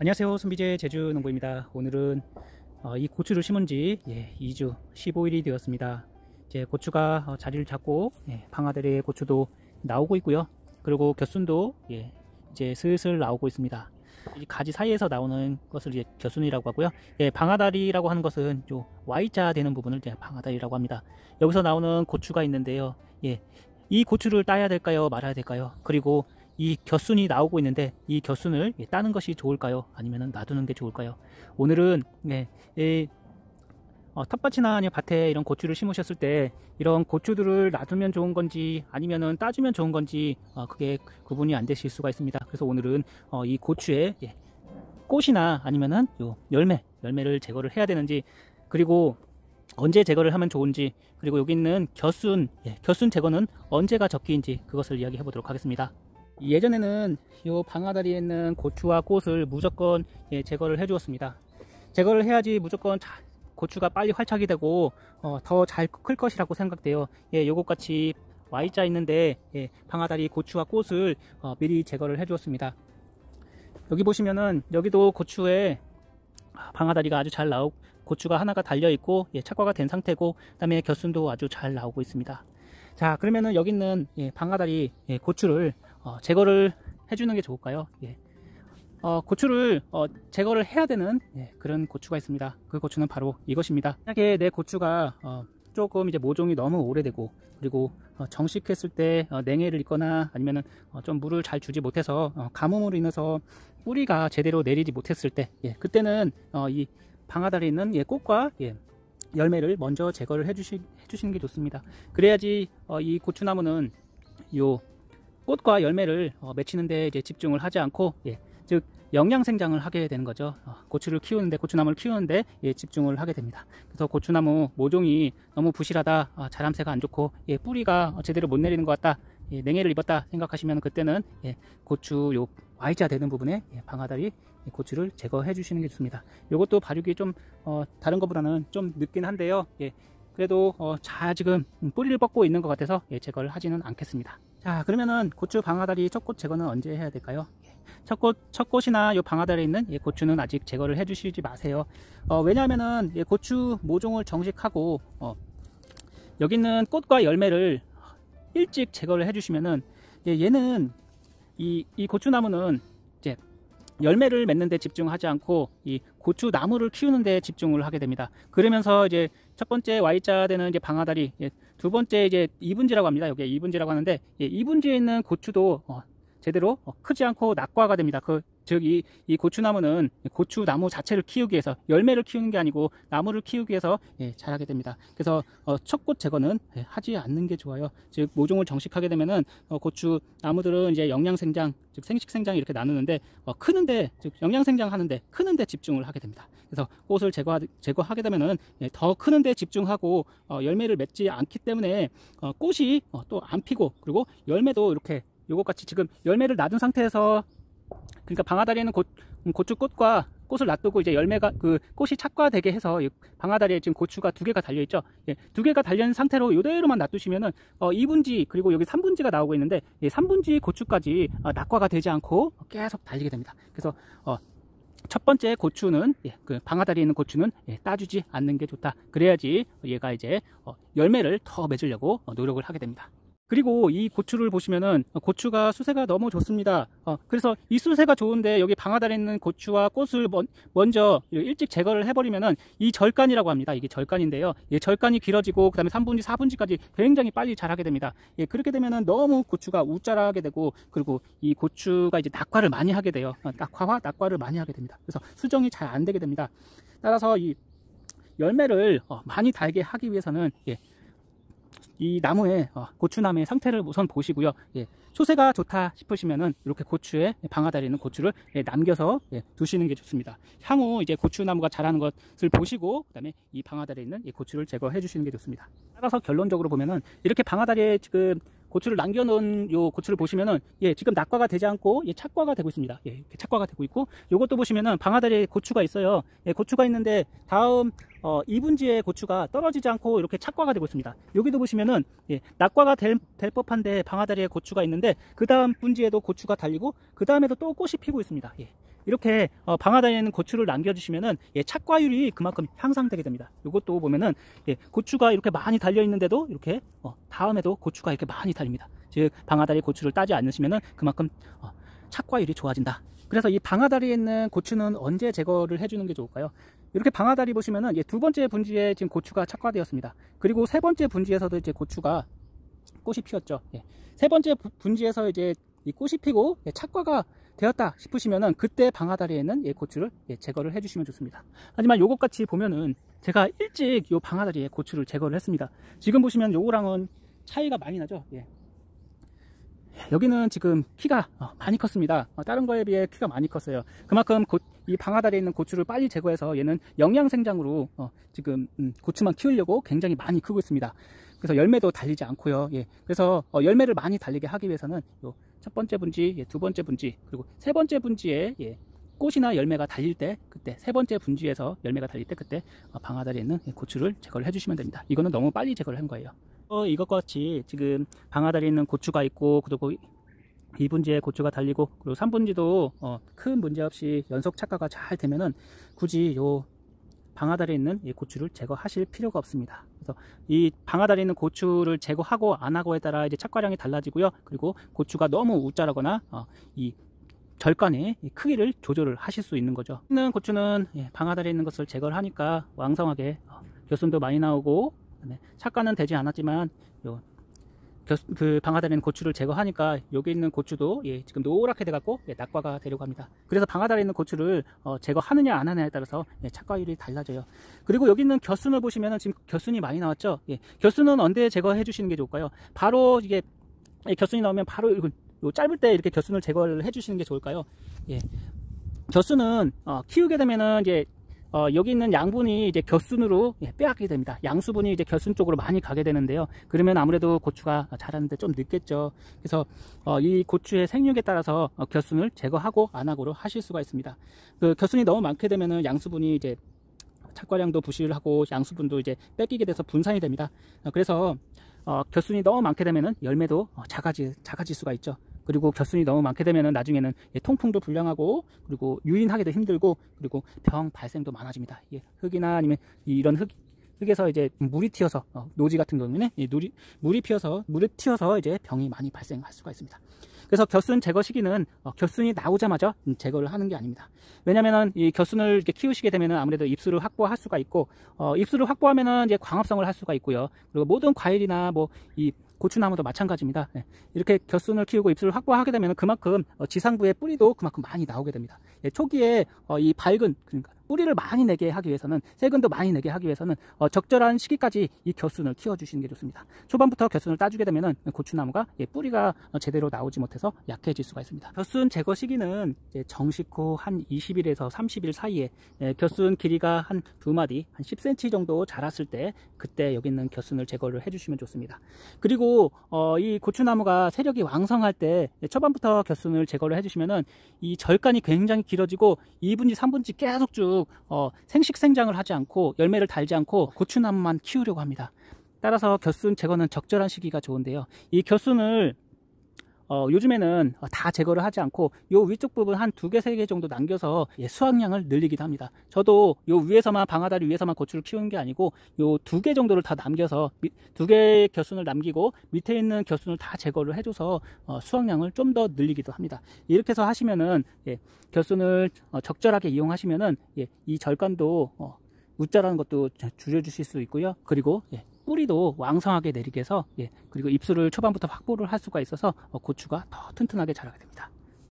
안녕하세요. 손비제 제주농부입니다. 오늘은 이 고추를 심은 지 2주 15일이 되었습니다. 이제 고추가 자리를 잡고 방아다리의 고추도 나오고 있고요. 그리고 겨순도 이제 슬슬 나오고 있습니다. 이 가지 사이에서 나오는 것을 이제 겨순이라고 하고요. 방아다리라고 하는 것은 요 Y자 되는 부분을 이제 방아다리라고 합니다. 여기서 나오는 고추가 있는데요. 이 고추를 따야 될까요? 말아야 될까요? 그리고 이 겨순이 나오고 있는데 이 겨순을 따는 것이 좋을까요? 아니면 놔두는 게 좋을까요? 오늘은 텃밭이나 아니면 밭에 이런 고추를 심으셨을 때 이런 고추들을 놔두면 좋은 건지 아니면은 따주면 좋은 건지 그게 구분이 안 되실 수가 있습니다. 그래서 오늘은 이 고추의 꽃이나 아니면은 요 열매를 제거를 해야 되는지, 그리고 언제 제거를 하면 좋은지, 그리고 여기 있는 겨순 제거는 언제가 적기인지 그것을 이야기해 보도록 하겠습니다. 예전에는 이 방아다리에 있는 고추와 꽃을 무조건 제거를 해 주었습니다. 제거를 해야지 무조건 고추가 빨리 활착이 되고 더 잘 클 것이라고 생각돼요. 요것 같이 Y자 있는데 방아다리 고추와 꽃을 미리 제거를 해 주었습니다. 여기 보시면은 여기도 고추에 방아다리가 아주 잘 나오고 고추가 하나가 달려 있고 착과가 된 상태고, 그 다음에 겨순도 아주 잘 나오고 있습니다. 자, 그러면은 여기 있는 방아다리 고추를 제거를 해주는 게 좋을까요? 고추를 제거를 해야 되는 그런 고추가 있습니다. 그 고추는 바로 이것입니다. 만약에 내 고추가 조금 이제 모종이 너무 오래되고, 그리고 정식했을 때 냉해를 입거나 아니면은 좀 물을 잘 주지 못해서 가뭄으로 인해서 뿌리가 제대로 내리지 못했을 때, 그때는 이 방아다리에 있는 꽃과 열매를 먼저 제거를 해주시는 게 좋습니다. 그래야지 이 고추나무는 요 꽃과 열매를 맺히는데 이제 집중을 하지 않고, 즉 영양 생장을 하게 되는 거죠. 고추나무를 키우는데 집중을 하게 됩니다. 그래서 고추나무 모종이 너무 부실하다, 자람새가 안 좋고 뿌리가 제대로 못 내리는 것 같다, 냉해를 입었다 생각하시면 그때는 고추 요 Y자 되는 부분에 방아다리 고추를 제거해 주시는 게 좋습니다. 이것도 발육이 좀 다른 것보다는 좀 늦긴 한데요. 그래도 잘 지금 뿌리를 뻗고 있는 것 같아서 제거를 하지는 않겠습니다. 자, 그러면은 고추 방아다리 첫 꽃 제거는 언제 해야 될까요? 첫 꽃이나 요 방아다리에 있는 고추는 아직 제거를 해 주시지 마세요. 왜냐하면은 고추 모종을 정식하고 여기 있는 꽃과 열매를 일찍 제거를 해 주시면은 얘는 이 고추나무는 이제 열매를 맺는 데 집중하지 않고 이 고추 나무를 키우는 데 집중을 하게 됩니다. 그러면서 이제 첫 번째 Y자 되는 이제 방아다리, 두 번째 이제 이분지라고 합니다. 여기 이분지라고 하는데 이분지에 있는 고추도 제대로 크지 않고 낙과가 됩니다. 즉 이 고추나무는 고추나무 자체를 키우기 위해서, 열매를 키우는 게 아니고 나무를 키우기 위해서 자라게 됩니다. 그래서 첫 꽃 제거는 하지 않는 게 좋아요. 즉 모종을 정식하게 되면은 고추 나무들은 이제 영양 생장, 즉 생식 생장 이렇게 나누는데 크는데, 즉 영양 생장하는데 크는데 집중을 하게 됩니다. 그래서 꽃을 제거하게 되면은 더 크는데 집중하고 열매를 맺지 않기 때문에 꽃이 또 안 피고, 그리고 열매도 이렇게 요것 같이 지금 열매를 놔둔 상태에서, 그러니까 방아다리에는 고추 꽃과 꽃을 놔두고 이제 열매가 꽃이 착과되게 해서 방아다리에 지금 고추가 두 개가 달려 있죠. 두 개가 달려 있는 상태로 이대로만 놔두시면은 2분지 그리고 여기 3분지가 나오고 있는데 3분지 고추까지 낙과가 되지 않고 계속 달리게 됩니다. 그래서 첫 번째 고추는 그 방아다리에 있는 고추는 따주지 않는 게 좋다. 그래야지 얘가 이제 열매를 더 맺으려고 노력을 하게 됩니다. 그리고 이 고추를 보시면은 고추가 수세가 너무 좋습니다. 그래서 이 수세가 좋은데 여기 방아다리에 있는 고추와 꽃을 먼저 일찍 제거를 해버리면은 이 절간이라고 합니다. 이게 절간인데요. 절간이 길어지고 그 다음에 3분지 4분지까지 굉장히 빨리 자라게 됩니다. 그렇게 되면은 너무 고추가 우짜라하게 되고, 그리고 이 고추가 이제 낙과를 많이 하게 돼요. 낙과를 많이 하게 됩니다. 그래서 수정이 잘 안 되게 됩니다. 따라서 이 열매를 많이 달게 하기 위해서는 이 나무의 고추나무의 상태를 우선 보시고요. 수세가 좋다 싶으시면은 이렇게 고추에 방아다리에 있는 고추를 남겨서 두시는 게 좋습니다. 향후 이제 고추나무가 자라는 것을 보시고 그다음에 이 방아다리에 있는 이 고추를 제거해 주시는 게 좋습니다. 따라서 결론적으로 보면은 이렇게 방아다리에 지금 고추를 남겨놓은 요 고추를 보시면은 지금 낙과가 되지 않고 착과가 되고 있습니다. 이렇게 착과가 되고 있고, 요것도 보시면은 방아다리에 고추가 있어요. 고추가 있는데 다음 2분지의 고추가 떨어지지 않고 이렇게 착과가 되고 있습니다. 여기도 보시면은 낙과가 될 법한데 방아다리에 고추가 있는데 그 다음 분지에도 고추가 달리고 그 다음에도 또 꽃이 피고 있습니다. 이렇게 방아다리에 있는 고추를 남겨주시면은 착과율이 그만큼 향상되게 됩니다. 이것도 보면은 고추가 이렇게 많이 달려 있는데도 이렇게 다음에도 고추가 이렇게 많이 달립니다. 즉 방아다리 고추를 따지 않으시면은 그만큼 착과율이 좋아진다. 그래서 이 방아다리에 있는 고추는 언제 제거를 해주는 게 좋을까요? 이렇게 방아다리 보시면은 두 번째 분지에 지금 고추가 착과되었습니다. 그리고 세 번째 분지에서도 이제 고추가 꽃이 피었죠. 세 번째 분지에서 이제 이 꽃이 피고 착과가 되었다 싶으시면은 그때 방아다리에 있는 고추를 제거를 해주시면 좋습니다. 하지만 요것 같이 보면은 제가 일찍 요 방아다리에 고추를 제거를 했습니다. 지금 보시면 요거랑은 차이가 많이 나죠. 여기는 지금 키가 많이 컸습니다. 다른 거에 비해 키가 많이 컸어요. 그만큼 이 방아다리에 있는 고추를 빨리 제거해서 얘는 영양생장으로 지금 고추만 키우려고 굉장히 많이 크고 있습니다. 그래서 열매도 달리지 않고요. 그래서 열매를 많이 달리게 하기 위해서는 요 첫 번째 분지, 두 번째 분지, 그리고 세 번째 분지에 꽃이나 열매가 달릴 때, 그때 세 번째 분지에서 열매가 달릴 때 그때 방아다리에 있는 고추를 제거를 해주시면 됩니다. 이거는 너무 빨리 제거를 한 거예요. 이것과 같이 지금 방아다리에 있는 고추가 있고, 그리고 2분지에 고추가 달리고, 그리고 3분지도 큰 문제 없이 연속 착과가 잘 되면은 굳이 요 방아다리에 있는 이 고추를 제거하실 필요가 없습니다. 그래서 이 방아다리에 있는 고추를 제거하고 안 하고에 따라 이제 착과량이 달라지고요. 그리고 고추가 너무 우짜라거나 이 절간의 크기를 조절을 하실 수 있는 거죠. 있는 고추는 방아다리에 있는 것을 제거를 하니까 왕성하게 겨순도 많이 나오고, 착과는 되지 않았지만 그 방아다리에 있는 고추를 제거하니까 여기 있는 고추도 지금 노랗게 돼갖고 낙과가 되려고 합니다. 그래서 방아다리에 있는 고추를 제거하느냐 안 하느냐에 따라서 착과율이 달라져요. 그리고 여기 있는 겨순을 보시면은 지금 겨순이 많이 나왔죠. 겨순은 언제 제거해 주시는 게 좋을까요? 바로 이게 겨순이 나오면 바로 요 짧을 때 이렇게 겨순을 제거를 해 주시는 게 좋을까요? 겨순은 키우게 되면은 이제 여기 있는 양분이 이제 겨순으로 빼앗게 됩니다. 양수분이 이제 겨순 쪽으로 많이 가게 되는데요. 그러면 아무래도 고추가 자라는데 좀 늦겠죠. 그래서 이 고추의 생육에 따라서 겨순을 제거하고 안 하고로 하실 수가 있습니다. 그 겨순이 너무 많게 되면은 양수분이 이제 착과량도 부실하고 양수분도 이제 뺏기게 돼서 분산이 됩니다. 그래서 겨순이 너무 많게 되면은 열매도 작아질 수가 있죠. 그리고 겨순이 너무 많게 되면은 나중에는 통풍도 불량하고, 그리고 유인하기도 힘들고, 그리고 병 발생도 많아집니다. 흙이나 아니면 이런 흙에서 이제 물이 튀어서 노지 같은 경우는 물이 튀어서 이제 병이 많이 발생할 수가 있습니다. 그래서 겨순 제거 시기는 겨순이 나오자마자 제거를 하는 게 아닙니다. 왜냐면은 이 겨순을 이렇게 키우시게 되면은 아무래도 입수를 확보할 수가 있고, 입수를 확보하면은 이제 광합성을 할 수가 있고요. 그리고 모든 과일이나 뭐 이 고추나무도 마찬가지입니다. 이렇게 겨순을 키우고 입수를 확보하게 되면 그만큼 지상부의 뿌리도 그만큼 많이 나오게 됩니다. 초기에 이 밝은, 그러니까 뿌리를 많이 내게 하기 위해서는, 세근도 많이 내게 하기 위해서는 적절한 시기까지 이 겨순을 키워주시는 게 좋습니다. 초반부터 겨순을 따주게 되면 고추나무가 뿌리가 제대로 나오지 못해서 약해질 수가 있습니다. 겨순 제거 시기는 정식 후 한 20일에서 30일 사이에 겨순 길이가 한 2마디, 한 10cm 정도 자랐을 때 그때 여기 있는 겨순을 제거를 해주시면 좋습니다. 그리고 이 고추나무가 세력이 왕성할 때 초반부터 겨순을 제거를 해주시면은 이 절간이 굉장히 길어지고 2분지 3분지 계속 쭉 생식생장을 하지 않고 열매를 달지 않고 고추나무만 키우려고 합니다. 따라서 겨순 제거는 적절한 시기가 좋은데요. 이 겨순을 요즘에는 다 제거를 하지 않고 요 위쪽 부분 한 2개, 3개 정도 남겨서 수확량을 늘리기도 합니다. 저도 요 위에서만, 방아다리 위에서만 고추를 키우는 게 아니고 요 2개 정도를 다 남겨서 2개의 겨순을 남기고 밑에 있는 겨순을 다 제거를 해줘서 수확량을 좀 더 늘리기도 합니다. 이렇게 해서 하시면은 겨순을 적절하게 이용하시면은 이 절간도 웃자라는 것도 줄여주실 수 있고요. 그리고 뿌리도 왕성하게 내리게 해서 그리고 입술을 초반부터 확보를 할 수가 있어서 고추가 더 튼튼하게 자라게 됩니다.